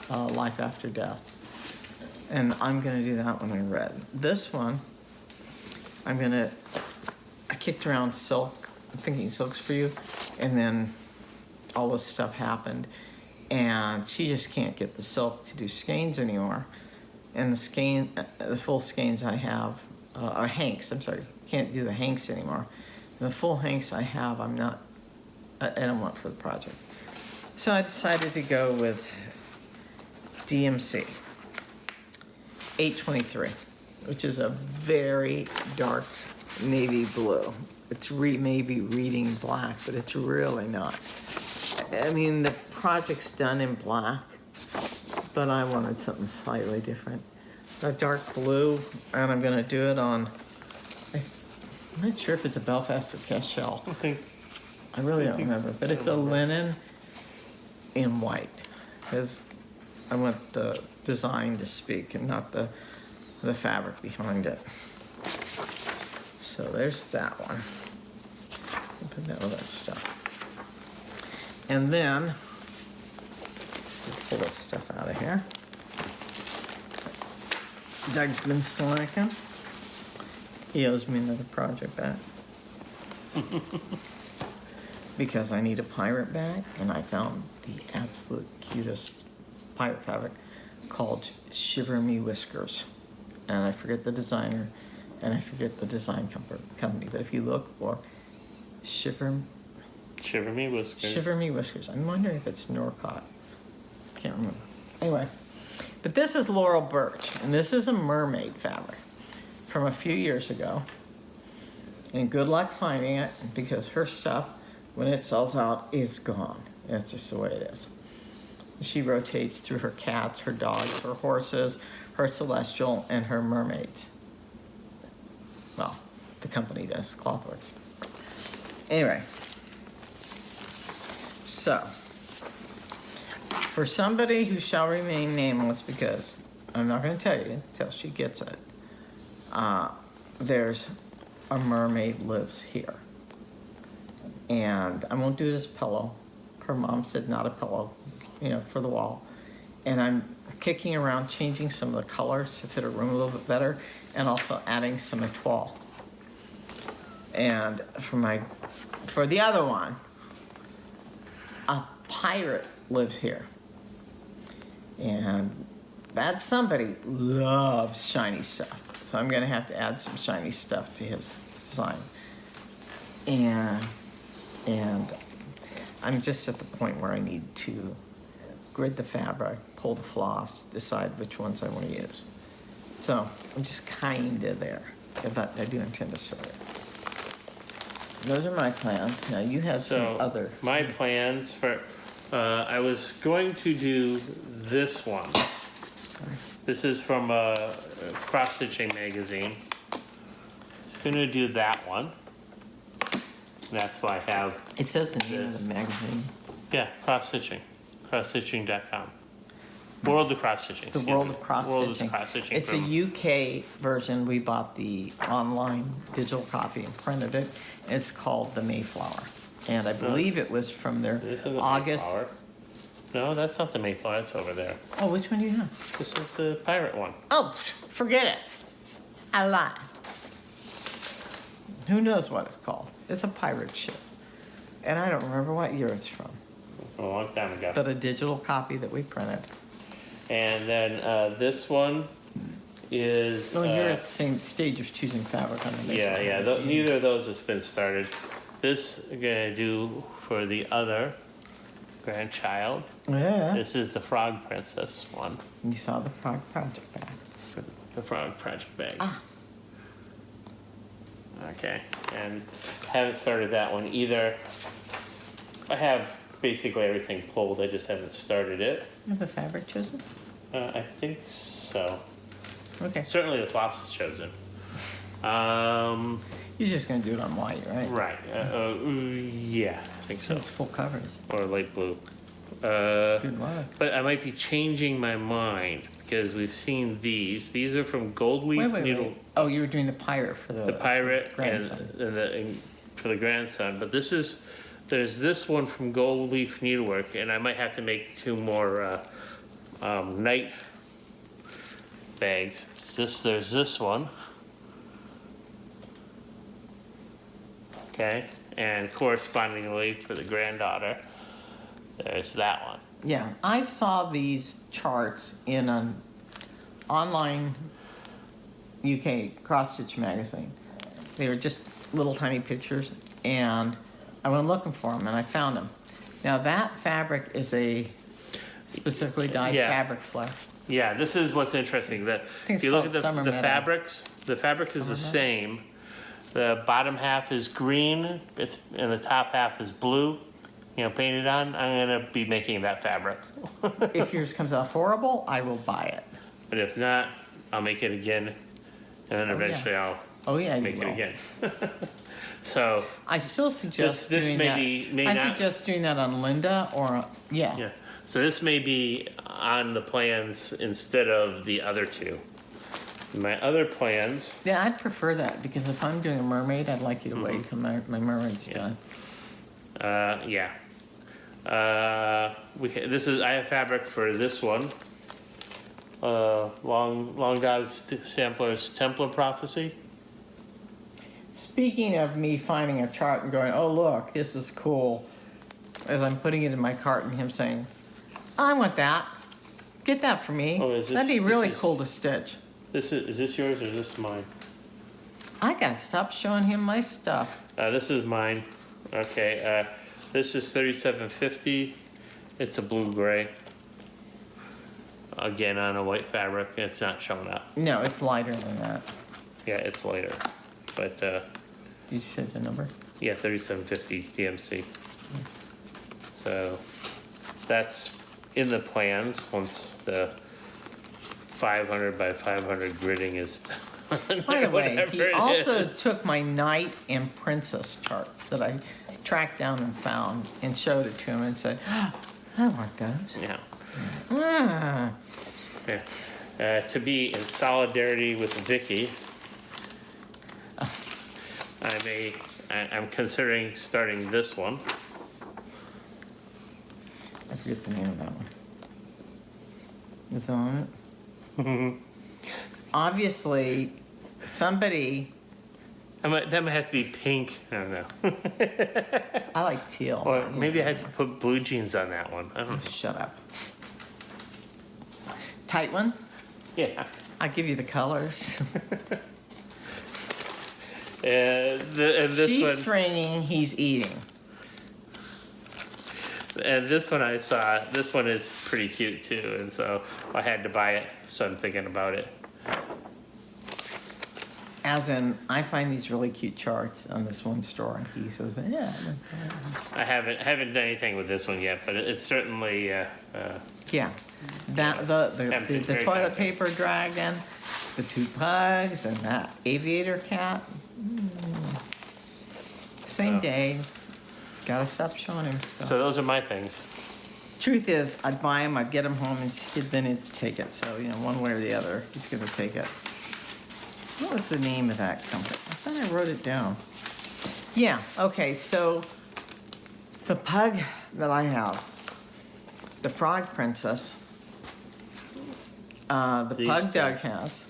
Life After Death. And I'm gonna do that one in red. This one, I kicked around silk. I'm thinking silks for you. And then all this stuff happened. And she just can't get the silk to do skeins anymore. And the skein, the full skeins I have, are hanks, I'm sorry. Can't do the hanks anymore. And the full hanks I have, I don't want for the project. So I decided to go with DMC 823, which is a very dark navy blue. It's maybe reading black, but it's really not. I mean, the project's done in black, but I wanted something slightly different. A dark blue, and I'm gonna do it on, I'm not sure if it's a Belfast or Cashel. I really don't remember, but it's a linen in white, because I want the design to speak and not the fabric behind it. So there's that one. I'll put that with that stuff. And then, pull this stuff out of here. Doug's been slacking. He owes me another project back. Because I need a pirate bag, and I found the absolute cutest pirate fabric called Shiver Me Whiskers. And I forget the designer, and I forget the design company. But if you look for Shiver Me Whiskers. Shiver Me Whiskers. I'm wondering if it's Norcott. Can't remember. Anyway, but this is Laurel Birch, and this is a mermaid fabric from a few years ago. And good luck finding it, because her stuff When it sells out, it's gone. That's just the way it is. She rotates through her cats, her dogs, her horses, her celestial, and her mermaids. Well, the company does, Clothworks. Anyway, so, for somebody who shall remain nameless, because I'm not going to tell you until she gets it, there's a mermaid lives here. And I won't do it as a pillow. Her mom said not a pillow, for the wall. And I'm kicking around, changing some of the colors to fit her room a little bit better, and also adding some étoile. And for the other one, a pirate lives here. And that somebody loves shiny stuff. So I'm gonna have to add some shiny stuff to his design. And I'm just at the point where I need to grid the fabric, pull the floss, decide which ones I want to use. So I'm just kinda there, but I do intend to start it. Those are my plans. Now you have some other. My plans for, I was going to do this one. This is from a cross-stitching magazine. I'm gonna do that one. And that's why I have. It says the name of the magazine. Yeah, cross-stitching. Cross-stitching.com. World of Cross-Stitching. The World of Cross-Stitching. World of Cross-Stitching. It's a UK version. We bought the online digital copy and printed it. It's called the Mayflower. And I believe it was from their This is the August. Mayflower. No, that's not the Mayflower. That's over there. Oh, which one do you have? This is the pirate one. Oh, forget it. I lied. Who knows what it's called? It's a pirate ship. And I don't remember what year it's from. A long time ago. But a digital copy that we printed. And then this one is. So you're at the same stage of choosing fabric on the Mayflower. Neither of those has been started. This I'm gonna do for the other grandchild. Yeah. This is the Frog Princess one. You saw the Frog Project bag. For the Frog Project bag. Ah. Okay, and haven't started that one either. I have basically everything pulled. I just haven't started it. You have the fabric chosen? I think so. Okay. Certainly the floss is chosen. You're just going to do it on white, right? Right. Yeah, I think so. It's full coverage. Or light blue. Good luck. But I might be changing my mind because we've seen these. These are from Gold Leaf Needle. Wait. Oh, you were doing the pirate for the Pirate grandson. and for the grandson. But there's this one from Gold Leaf Needlework, and I might have to make 2 more night bags. There's this one. Okay, and correspondingly for the granddaughter, there's that one. Yeah, I saw these charts in an online UK cross-stitch magazine. They were just little tiny pictures, and I went looking for them, and I found them. Now that fabric is a specifically dyed fabric flex. Yeah, this is what's interesting. That think if you look at it's called the Summer Meadow. fabrics, the fabric is the same. The bottom half is green, and the top half is blue. Painted on. I'm gonna be making that fabric. If yours comes out horrible, I will buy it. But if not, I'll make it again, and then eventually I'll make it again. So I still suggest this doing may that. not. I suggest doing that on Linda or Yeah. So this may be on the plans instead of the other 2. My other plans. Yeah, I'd prefer that because if I'm doing a mermaid, I'd like you to wait till my mermaid's done. Yeah. I have fabric for this one. Long God's Sampler's Templar Prophecy. Speaking of me finding a chart and going, oh look, this is cool, as I'm putting it in my cart and him saying, I want that. Get that for me. Oh, is this- That'd be really this is- cool to stitch. Is this yours or is this mine? I gotta stop showing him my stuff. This is mine. Okay. This is 3750. It's a blue-gray. Again, on a white fabric. It's not showing up. No, it's lighter than that. Yeah, it's lighter. But, Did you say the number? yeah, 3750 DMC. So that's in the plans once the 500 by 500 gridding is done. By the way, Whatever he it also is. took my knight and princess charts that I tracked down and found and showed it to him and said, "Oh, I want those." Yeah. Ah. Yeah. To be in solidarity with Vicky, I'm considering starting this one. I forget the name of that one. Is it on it? Obviously, somebody. That might have to be pink. I don't know. I like teal. Or maybe I had to put blue jeans on that one. I don't know. Shut up. Tight one? Yeah. I'll give you the colors. And this She's one, straining, he's eating. and this one I saw. This one is pretty cute too, and so I had to buy it. So I'm thinking about it. As in, I find these really cute charts on this one store, and he says, "Yeah." I haven't done anything with this one yet, but it's certainly Yeah, that the Tempting, very toilet tempting. paper dragon, the two pugs, and that aviator cat. Same Oh. day. Gotta stop showing him stuff. So those are my things. Truth is, I'd buy him, I'd get him home, and then he'd take it. So, one way or the other, he's gonna take it. What was the name of that company? I thought I wrote it down. Yeah, okay, so the pug that I have, the frog princess, the These pug two. Doug has,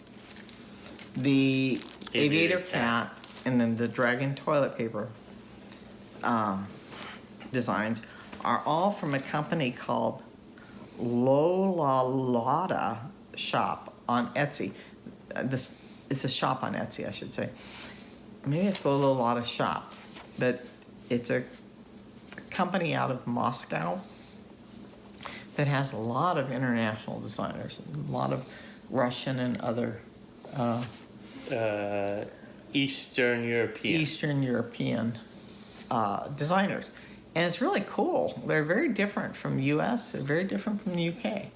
the aviator cat, and then the dragon toilet paper designs are all from a company called Lola Lotta Shop on Etsy. It's a shop on Etsy, I should say. Maybe it's Lola Lotta Shop, but it's a company out of Moscow that has a lot of international designers, a lot of Russian and other Eastern European. Eastern European designers. And it's really cool. They're very different from the US, they're very different from the UK.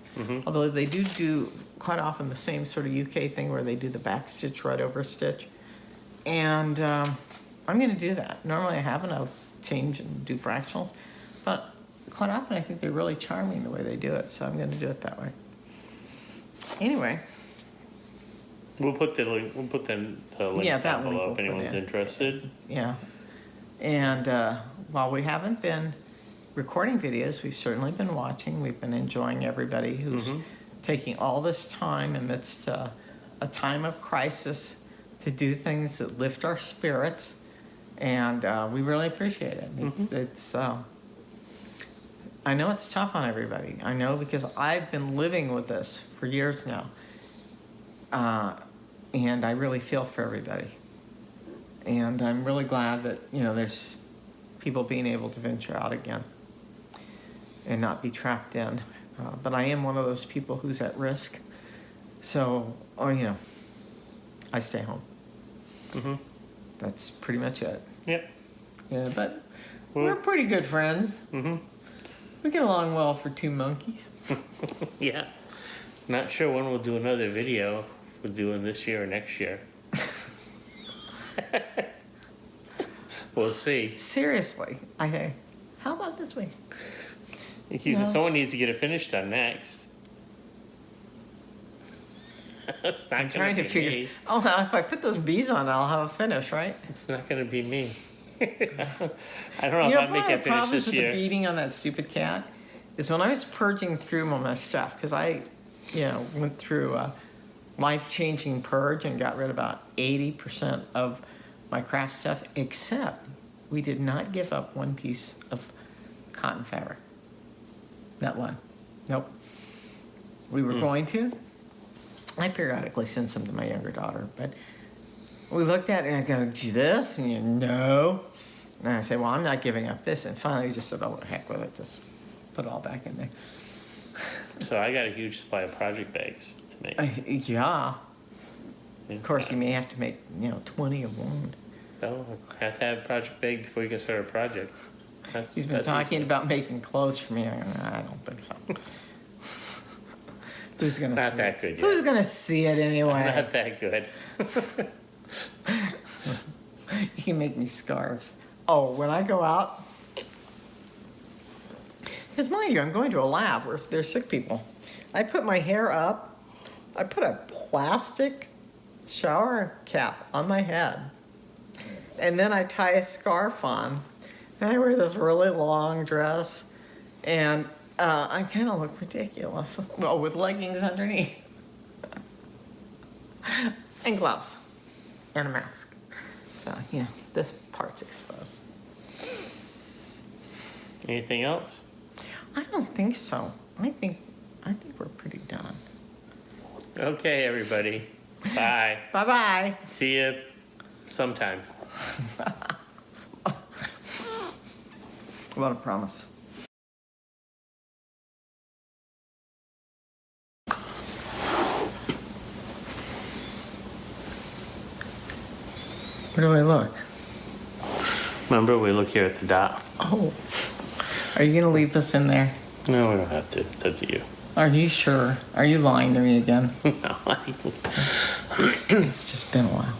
Although they do quite often the same sort of UK thing where they do the back stitch right over stitch. And I'm gonna do that. Normally I haven't, I'll change and do fractionals, but quite often I think they're really charming the way they do it, so I'm gonna do it that way. Anyway, We'll put the link. We'll put the link Yeah, that down link below we'll if put anyone's in. interested. yeah. And while we haven't been recording videos, we've certainly been watching. We've been enjoying everybody who's taking all this time amidst a time of crisis to do things that lift our spirits, and we really appreciate it. It's I know it's tough on everybody. I know because I've been living with this for years now, and I really feel for everybody. And I'm really glad that, there's people being able to venture out again and not be trapped in. But I am one of those people who's at risk. So, I stay home. That's pretty much it. Yep. Yeah, but Well- we're pretty good friends. We get along well for two monkeys. Yeah. Not sure when we'll do another video. We're doing this year or next year. We'll see. Seriously, how about this week? No. Someone needs to get it finished on next. It's not I'm gonna trying to be figure. me. Oh, now if I put those bees on, I'll have a finish, right? It's not gonna be me. I don't know if I'll make one of it the finish problems this with year. the beating on that stupid cat is when I was purging through all my stuff, because I, went through a life-changing purge and got rid of about 80% of my craft stuff, except we did not give up one piece of cotton fabric. Not one. Nope. We were going to. I periodically send some to my younger daughter, but we looked at it and I go, "Do this?" And you no. And I say, "Well, I'm not giving up this." And finally we just said, "Oh, heck with it. Just put it all back in there." So I got a huge supply of project bags to make. Yeah. Of course, you may have to make, 20 of one. No, have to have a project bag before you can start a project. He's been talking about making clothes for me. I don't think so. Who's gonna Not see that it? good yet. Who's gonna see it anyway? Not that good. You can make me scarves. Oh, when I go out, because mind you, I'm going to a lab where there's sick people. I put my hair up. I put a plastic shower cap on my head. And then I tie a scarf on. And I wear this really long dress. And I kind of look ridiculous. Well, with leggings underneath. And gloves. And a mask. So, yeah, this part's exposed. Anything else? I don't think so. I think we're pretty done. Okay, everybody. Bye. Bye-bye. See you sometime. What a promise. Where do I look? Remember, we look here at the dot. Oh. Are you going to leave this in there? No, we don't have to. It's up to you. Are you sure? Are you lying to me again? No. It's just been a while.